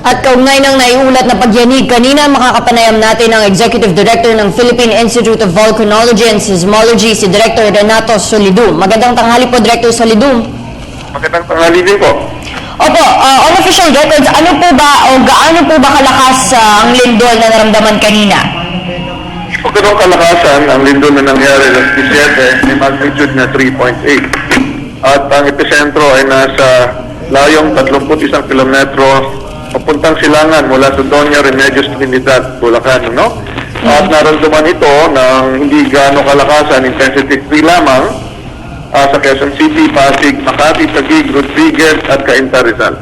At kaugnay ng naiulat na pagyanig kanina, makakapanayam natin ang Executive Director ng Philippine Institute of Volcanology and Seismology, si Director Renato Solidum. Magandang tanghali po, Director Solidum. Magandang tanghali din po. Opo, on official records, ano po ba o gaano po ba kalakas ang lindol na naramdaman kanina? Pag ganun kalakasan, ang lindol na nangyari ng 17 may magnitude na 3.8. At ang epicentro ay nasa layong 31 kilometro papuntang silangan mula sa Doña Remedios Trinidad, Bulacan, no? At naramdaman ito ng hindi gaano kalakasan, intensity 3 lamang, sa Quezon City, Pasig, Makati, Taguig, Rodriguez at Cainta, Rizal.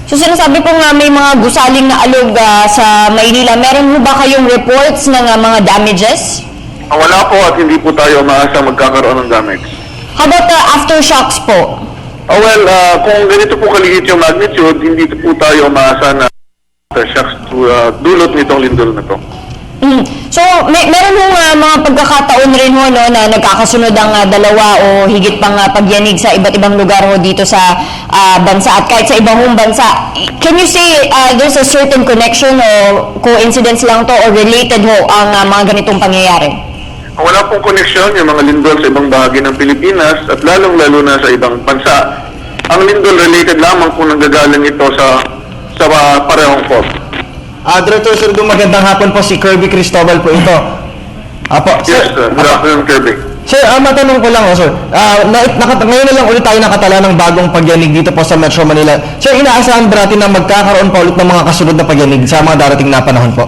So sinasabi po nga may mga gusaling na alog sa Maynila. Meron mo ba kayong reports ng mga damages? Wala po at hindi po tayo maasa magkakaroon ng damage. How about aftershocks po? Kung ganito po kaliit yung magnitude, hindi po tayo maasa na aftershocks dulot nitong lindol na to. So, meron mo mga pagkakataon rin ho, no, na nagkakasunod ang dalawa o higit pang pagyanig sa iba't ibang lugar ho dito sa bansa at kahit sa ibang bansa. Can you say there's a certain connection o coincidence lang to or related ho ang mga ganitong pangyayari? Wala pong koneksyon yung mga lindol sa ibang bahagi ng Pilipinas at lalong-lalo na sa ibang bansa. Ang lindol related lamang kung nanggagaling ito sa parehong fault. Director Solidum, magandang hapon po, si Kirby Cristobal po ito. Apo, Yes, good afternoon, Kirby. Sir, matanong ko lang, sir. Ngayon na lang ulit tayo nakatala ng bagong pagyanig dito po sa Metro Manila. Sir, inaasahan ba natin na magkakaroon pa ulit ng mga kasunod na pagyanig sa mga darating na panahon po?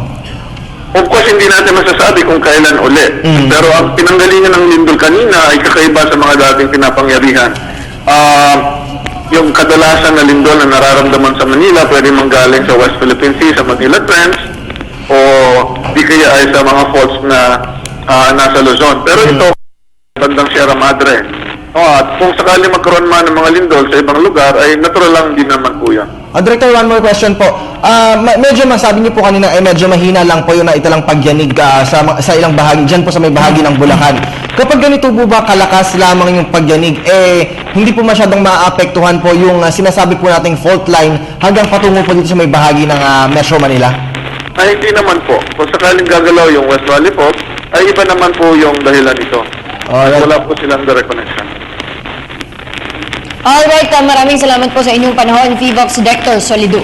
Of course, hindi natin masasabi kung kailan uli. Pero ang pinanggalingan ng lindol kanina ay kakaiba sa mga dating pinapangyarihan. Yung kadalasan na lindol na nararamdaman sa Manila pwede manggaling sa West Philippine Sea, sa Manila Trench, o di kaya ay sa mga faults na nasa Luzon. Pero ito, bandang Sierra Madre. At kung sakali magkaroon man ng mga lindol sa ibang lugar, ay natural lang din naman po yan. Director, one more question po. Medyo masabi niyo po kanina, medyo mahina lang po yung naitalang pagyanig sa ilang bahagi, dyan po sa may bahagi ng Bulacan. Kapag ganito po ba kalakas lamang yung pagyanig, hindi po masyadong maapektuhan po yung sinasabi po nating fault line hanggang patungo po dito sa may bahagi ng Metro Manila? Ay, hindi naman po. Kung sakaling gagalaw yung West Valley Fault, ay iba naman po yung dahilan ito. Wala po silang direct connection. Alright, maraming salamat po sa inyong panahon, VBOX Director Solidum.